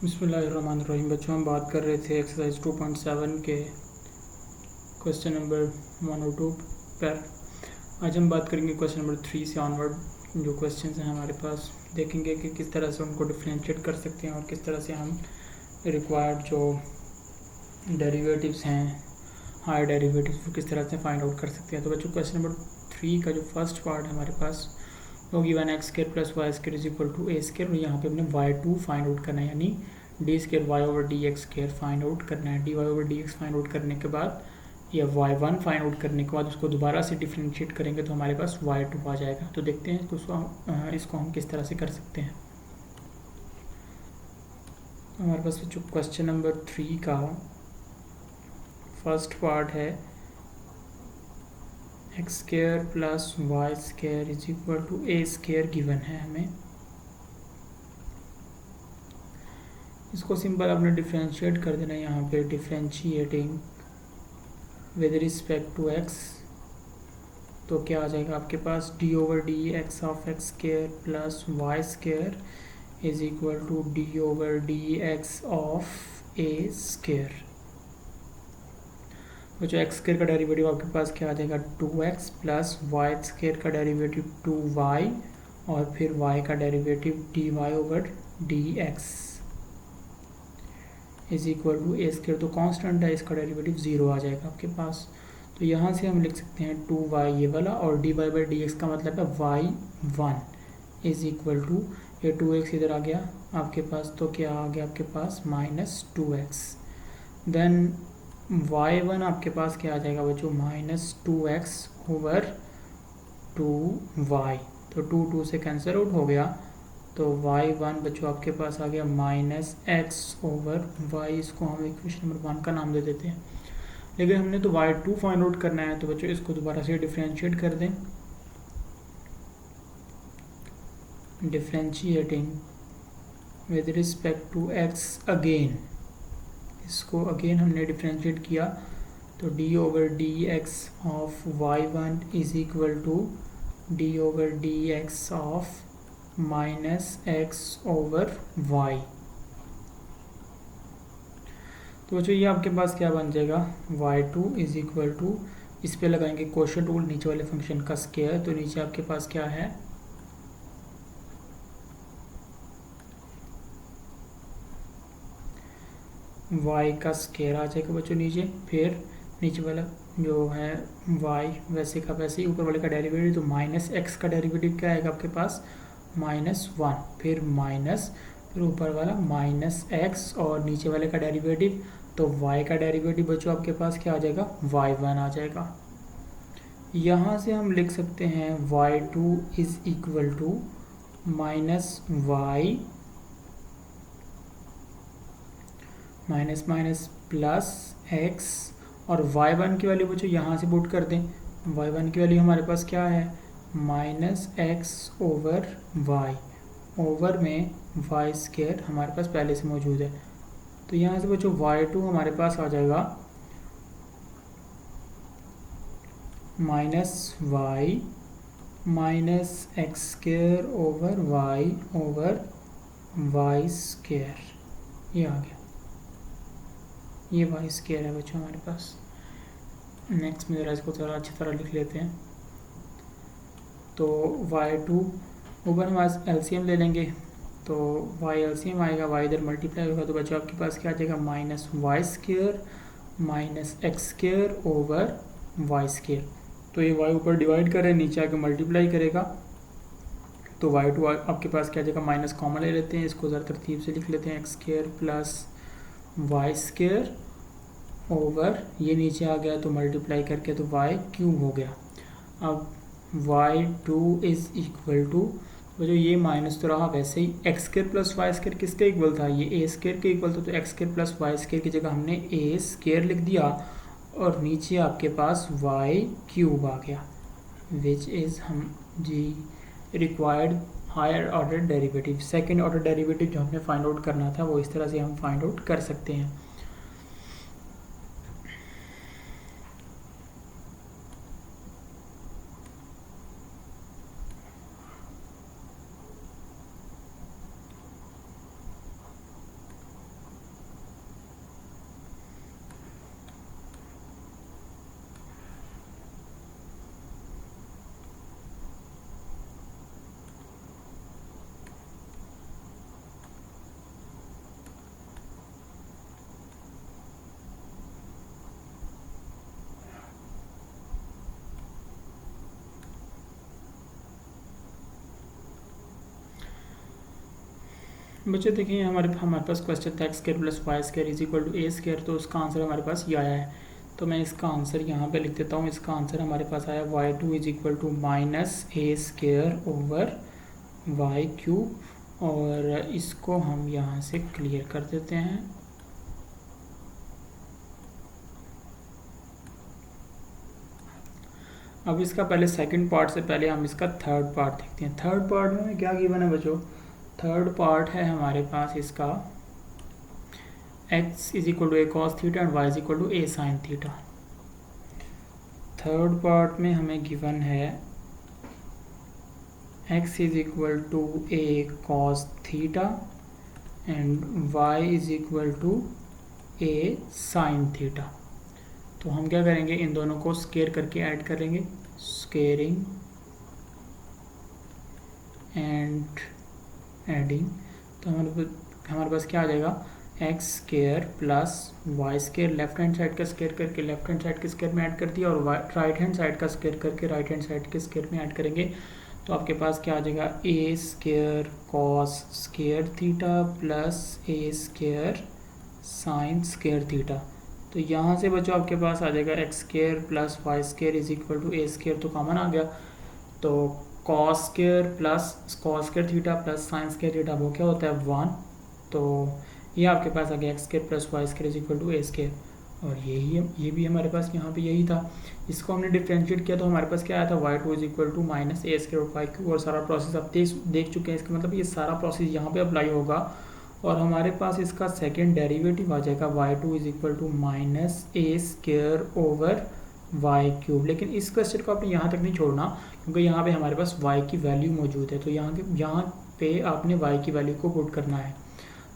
बिस्मिल्लाहिर्रहमानिर्रहीम। बच्चों, हम बात कर रहे थे एक्सरसाइज 2.7 के क्वेश्चन नंबर 1 और 2 पर। आज हम बात करेंगे क्वेश्चन नंबर 3 से ऑनवर्ड। जो क्वेश्चंस हैं हमारे पास, देखेंगे कि किस तरह से उनको डिफ्रेंशिएट कर सकते हैं और किस तरह से हम रिक्वायर्ड जो डेरिवेटिव्स हैं, हायर डेरिवेटिव्स, वो किस तरह से फाइंड आउट कर सकते हैं। तो बच्चों, क्वेश्चन नंबर 3 का जो फर्स्ट पार्ट है हमारे पास, वो given x square plus y square is equal to a square. और यहाँ पे हमने y2 फाइंड आउट करना है, यानी d square y over d x square find out करना है। D y over d x find out करने के बाद या y1 फाइंड आउट करने के बाद उसको दोबारा से डिफ्रेंशिएट करेंगे तो हमारे पास y2 आ जाएगा। तो देखते हैं इसको हम किस तरह से कर सकते हैं। हमारे पास जो क्वेश्चन नंबर 3 का फर्स्ट पार्ट है, x square plus y square is equal to a square given है हमें। इसको सिंपल आपने डिफ्रेंशिएट कर देना है। यहाँ पे differentiating with respect to x, तो क्या आ जाएगा आपके पास, d over d x of x square plus y square is equal to d over d x of a square. तो जो एक्स स्क्र का डेरिवेटिव आपके पास क्या आ जाएगा, 2x प्लस वाई स्क्र का डेरिवेटिव 2y और फिर y का derivative dy over dx is equal to a square. तो कांस्टेंट है, इसका डेरिवेटिव 0 आ जाएगा आपके पास। तो यहाँ से हम लिख सकते हैं 2y ये वाला, और dy बाई dx का मतलब है y1 इज इक्वल टू, ये 2x इधर आ गया आपके पास, तो क्या आ गया आपके पास -2x। देन y1 आपके पास क्या आ जाएगा बच्चों, -2x ओवर 2y। तो 2 से कैंसिल आउट हो गया, तो y1 बच्चों आपके पास आ गया -x ओवर y। इसको हम इक्वेशन नंबर 1 का नाम दे देते हैं, लेकिन हमने तो y2 फाइंड आउट करना है। तो बच्चों इसको दोबारा से डिफ्रेंशिएट कर दें। Differentiating with respect to x again, इसको अगेन हमने डिफ्रेंशिएट किया, तो d over d x of y1 is equal to d over d x of -x over y। तो बच्चों ये आपके पास क्या बन जाएगा, y2 इज इक्वल टू, इस पे लगाएंगे कोशेंट रूल, नीचे वाले फंक्शन का स्क्वायर। तो नीचे आपके पास क्या है, y का स्क्वायर आ जाएगा बच्चों नीचे, फिर नीचे वाला जो है y वैसे का वैसे ही, ऊपर वाले का डेरिवेटिव, तो -x का डेरिवेटिव क्या आएगा आपके पास, -1, फिर माइनस, फिर ऊपर वाला -x, और नीचे वाले का डेरिवेटिव, तो y का डेरिवेटिव बच्चों आपके पास क्या आ जाएगा, y1 आ जाएगा। यहाँ से हम लिख सकते हैं y2 is equal to -y minus minus plus x, और y1 की वैल्यू बच्चों यहाँ से पुट कर दें। y1 की वैल्यू हमारे पास क्या है, -x ओवर y, ओवर में y स्क्वायर हमारे पास पहले से मौजूद है। तो यहाँ से बच्चों y2 हमारे पास आ जाएगा -y minus x square over y square, ये आ गया, ये y स्क्वायर है बच्चों हमारे पास। नेक्स्ट में ज़रा इसको थोड़ा अच्छी तरह लिख लेते हैं। तो y2 ऊपर हम एलसीएम ले लेंगे, तो y एलसीएम आएगा, y इधर मल्टीप्लाई होगा, तो बच्चों आपके पास क्या आ जाएगा, -y square minus x square over y square. तो ये y ऊपर डिवाइड करें, नीचे आके मल्टीप्लाई करेगा, तो y2 आपके पास क्या आ जाएगा, माइनस कॉमन ले लेते हैं, इसको ज़रा तरतीब से लिख लेते हैं, x square plus y square over, ये नीचे आ गया तो मल्टीप्लाई करके तो वाई क्यूब हो गया। अब y2 इज़ इक्वल टू, जो ये माइनस तो रहा, वैसे ही x square plus y square किसके इक्वल था, ये ए स्क्वायर के इक्वल था, तो x square plus y square की जगह हमने ए स्क्वायर लिख दिया, और नीचे आपके पास वाई क्यूब आ गया, विच इज़ हम जी required higher order derivative. Second order derivative जो हमने फाइंड आउट करना था, वो इस तरह से हम फाइंड आउट कर सकते हैं। बच्चे देखिए हमारे पास क्वेश्चन था x square plus y square is equal to a square, तो उसका आंसर हमारे पास ये आया है। तो मैं इसका आंसर यहाँ पे लिख देता हूँ। इसका आंसर हमारे पास आया y two is equal to minus a square over y cube, और इसको हम यहाँ से क्लियर कर देते हैं। अब इसका पहले सेकंड पार्ट से पहले हम इसका थर्ड पार्ट देखते हैं। थर्ड पार्ट में क्या गिवन है बच्चों? थर्ड पार्ट है हमारे पास इसका x is equal to a cos theta and y is equal to a sine theta. Third part में हमें गिवन है x is equal to a cos theta and y is equal to a sine theta. तो हम क्या करेंगे, इन दोनों को square करके ऐड करेंगे, स्केयरिंग एंड एडिंग। तो हमारे पास क्या आ जाएगा, x square plus y square, left hand side का स्केयर करके लेफ्ट हैंड साइड के स्केयर में ऐड कर दिया, और राइट हैंड साइड का स्केयर करके राइट हैंड साइड के स्केयर में ऐड करेंगे। तो आपके पास क्या आ जाएगा, a square cos square theta plus a square sine square theta. तो यहाँ से बच्चों आपके पास आ जाएगा x square plus y square is equal to a square, तो कॉमन आ गया। तो cos square plus cos square theta plus sign square theta वो क्या होता है 1। तो ये आपके पास आ गया x square plus y square is equal to a square, और ये भी हमारे पास यहाँ पे यही था। इसको हमने डिफ्रेंशिएट किया तो हमारे पास क्या आया था, y two is equal to minus a square y cube, और सारा प्रोसेस आप देख चुके हैं। इसका मतलब ये सारा प्रोसेस यहाँ पे अप्लाई होगा, और हमारे पास इसका सेकेंड डेरिवेटिव आ जाएगा y two is equal to minus a square over y cube. लेकिन इस क्वेश्चन को आपने यहाँ तक नहीं छोड़ना, क्योंकि यहाँ पे हमारे पास y की वैल्यू मौजूद है, तो यहाँ पे आपने y की वैल्यू को पुट करना है।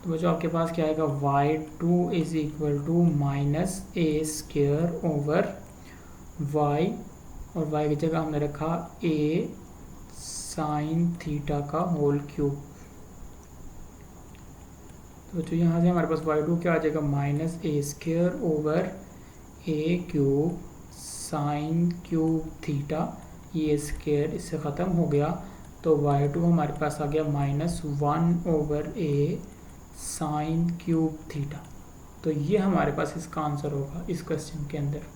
तो बच्चों आपके पास क्या आएगा, y two is equal to minus a square over y, और y की जगह हमने रखा a साइन थीटा का होल क्यूब। तो बच्चों यहाँ से हमारे पास वाई टू क्या आ जाएगा, minus a square over A cube sine cube theta, ये स्केयर इससे ख़त्म हो गया। तो वाई टू हमारे पास आ गया माइनस 1 ओवर ए साइन क्यूब थीटा। तो ये हमारे पास इसका आंसर होगा इस क्वेश्चन के अंदर।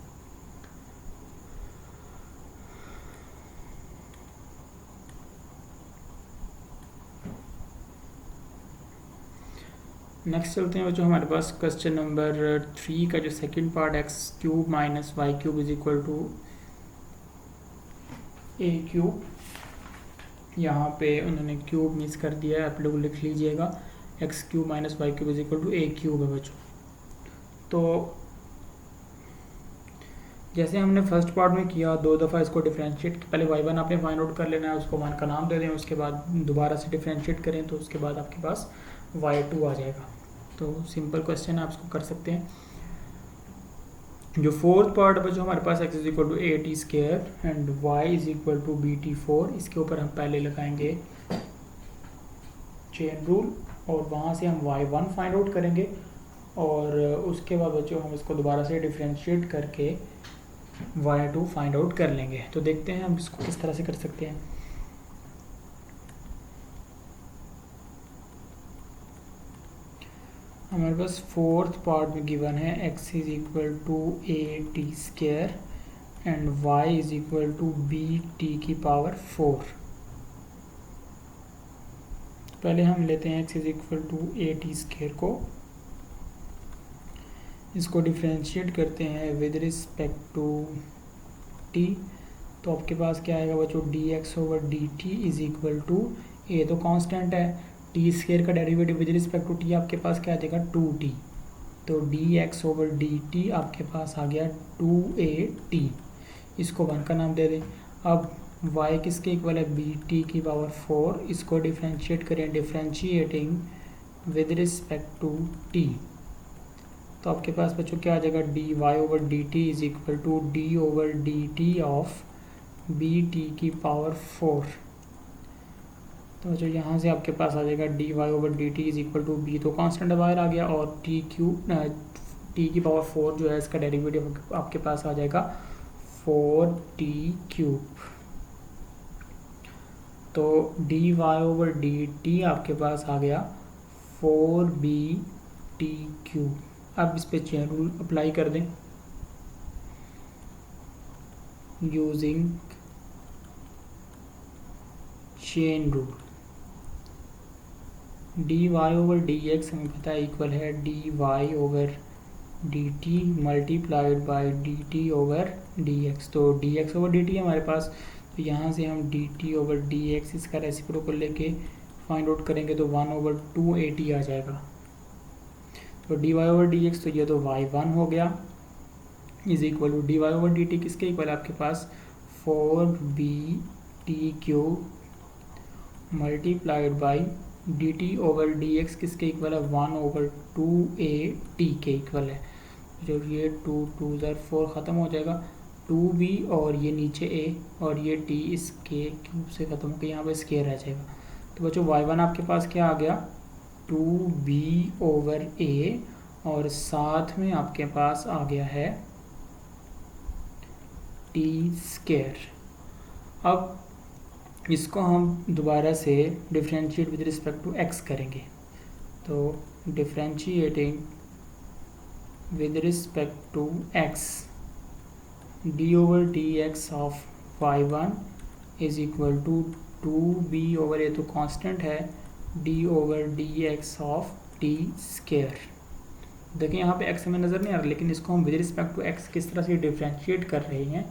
नेक्स्ट चलते हैं बच्चों हमारे पास क्वेश्चन नंबर 3 का जो second part, x cube minus y cube is equal to a cube. यहाँ पे उन्होंने क्यूब मिस कर दिया है, आप लोग लिख लीजिएगा, x cube minus y cube is equal to a cube है बच्चों। तो जैसे हमने फर्स्ट पार्ट में किया, 2 दफ़ा इसको डिफ्रेंशिएट, पहले y1 आपने फाइंड आउट कर लेना है, उसको वन का नाम दे दें, उसके बाद दोबारा से डिफ्रेंशिएट करें, तो उसके बाद आपके पास y2 आ जाएगा। तो सिंपल क्वेश्चन है, आप इसको कर सकते हैं। जो फोर्थ पार्ट है जो हमारे पास x is equal to a t square and y is equal to b t four, इसके ऊपर हम पहले लगाएंगे चेन रूल, और वहाँ से हम y1 फाइंड आउट करेंगे, और उसके बाद बच्चों हम इसको दोबारा से डिफ्रेंशिएट करके y2 फाइंड आउट कर लेंगे। तो देखते हैं हम इसको किस तरह से कर सकते हैं। हमारे पास फोर्थ पार्ट में गिवन है x is equal to a t square and y is equal to b t की पावर 4। पहले हम लेते हैं x is equal to a t square को, इसको डिफ्रेंशिएट करते हैं विद रिस्पेक्ट टू t। तो आपके पास क्या आएगा बच्चों, dx over dt is equal to, a तो कांस्टेंट है, टी स्केयर का derivative with respect to t आपके पास क्या आ जाएगा 2t। तो dx ओवर dt आपके पास आ गया 2at, इसको 1 का नाम दे दें। अब y किसके इक्वल है, bt की पावर 4, इसको डिफ्रेंशिएट करें, differentiating with respect to t। तो आपके पास बच्चों क्या आ जाएगा, dy over dt is equal to d over dt of bt की पावर 4। तो जो यहाँ से आपके पास आ जाएगा dy over dt is equal to b, तो कांस्टेंट बाहर आ गया, और t की पावर 4 जो है इसका डेरिवेटिव आपके पास आ जाएगा 4t क्यूब। तो dy ओवर dt आपके पास आ गया 4BTQ। अब इस पे चेन रूल अप्लाई कर दें यूजिंग चेन रूल। dy/dx हमें पता है इक्वल है dy/dt मल्टीप्लाइड बाई dt/dx। तो dx/dt है हमारे पास, तो यहाँ से हम dt/dx इसका रेसिप्रोकल लेके फाइंड आउट करेंगे तो 1/280 आ जाएगा। तो dy/dx तो ये तो y1 हो गया इज इक्वल टू dy/dt किसके इक्वल है आपके पास 4BTQ मल्टीप्लाइड बाई dt/dx किसके इक्वल है 1/2AT के इक्वल है। जो ये 2 2 4 ख़त्म हो जाएगा 2b और ये नीचे a और ये t इसके क्यूब से ख़त्म होकर यहाँ पे स्केयर रह जाएगा। तो बच्चों y1 आपके पास क्या आ गया 2b/a और साथ में आपके पास आ गया है t²। अब इसको हम दोबारा से differentiate with respect to x करेंगे। तो differentiating with respect to x d/dx of y1 is equal to 2b/a तो कांस्टेंट है d/dx ऑफ t²। देखिए यहाँ पे x हमें नज़र नहीं आ रहा, लेकिन इसको हम विद रिस्पेक्ट टू x किस तरह से डिफरेंशिएट कर रहे हैं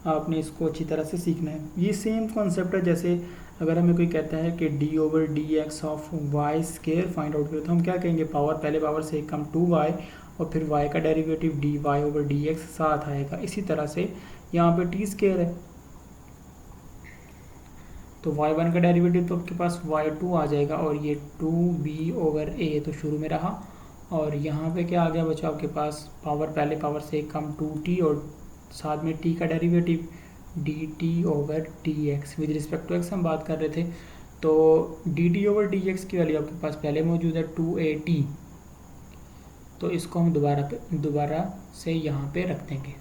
आपने इसको अच्छी तरह से सीखना है। ये सेम कॉन्सेप्ट है जैसे अगर हमें कोई कहता है कि d/dx of y² find out करें तो हम क्या कहेंगे पावर पहले पावर से कम 2y और फिर y का डेरिवेटिव dy/dx साथ आएगा। इसी तरह से यहाँ पे t² है तो y1 का डेरिवेटिव तो आपके पास y2 आ जाएगा और ये 2b/a तो शुरू में रहा और यहाँ पे क्या आ गया बच्चा आपके पास पावर पहले पावर से कम 2t और साथ में t का derivative dt/dx with respect to x हम बात कर रहे थे। तो dt/dx की वैल्यू आपके पास पहले मौजूद है 2AT, तो इसको हम दोबारा से यहाँ पे रख देंगे।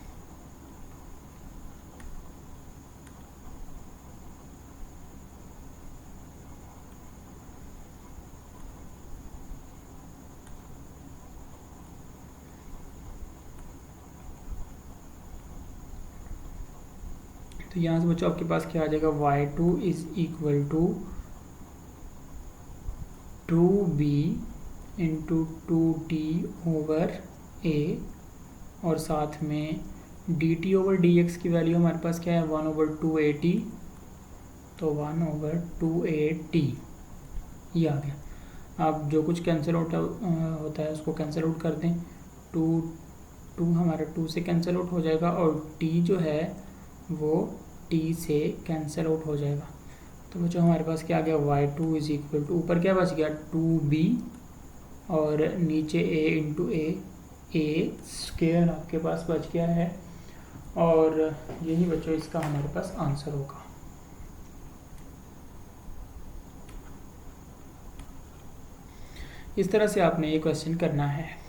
तो यहाँ से बच्चों आपके पास क्या आ जाएगा y2 is equal to 2b into 2t/a और साथ में dt/dx की वैल्यू हमारे पास क्या है 1/2AT, तो 1/2AT ये आ गया। अब जो कुछ कैंसिल होता है उसको कैंसिल आउट कर दें, 2 हमारा 2 से कैंसिल आउट हो जाएगा और t जो है वो t से कैंसिल आउट हो जाएगा। तो बच्चों हमारे पास क्या आ गया y2 इज इक्वल टू ऊपर क्या बच गया 2b और नीचे a इंटू a² आपके पास बच गया है और यही बच्चों इसका हमारे पास आंसर होगा। इस तरह से आपने ये क्वेश्चन करना है।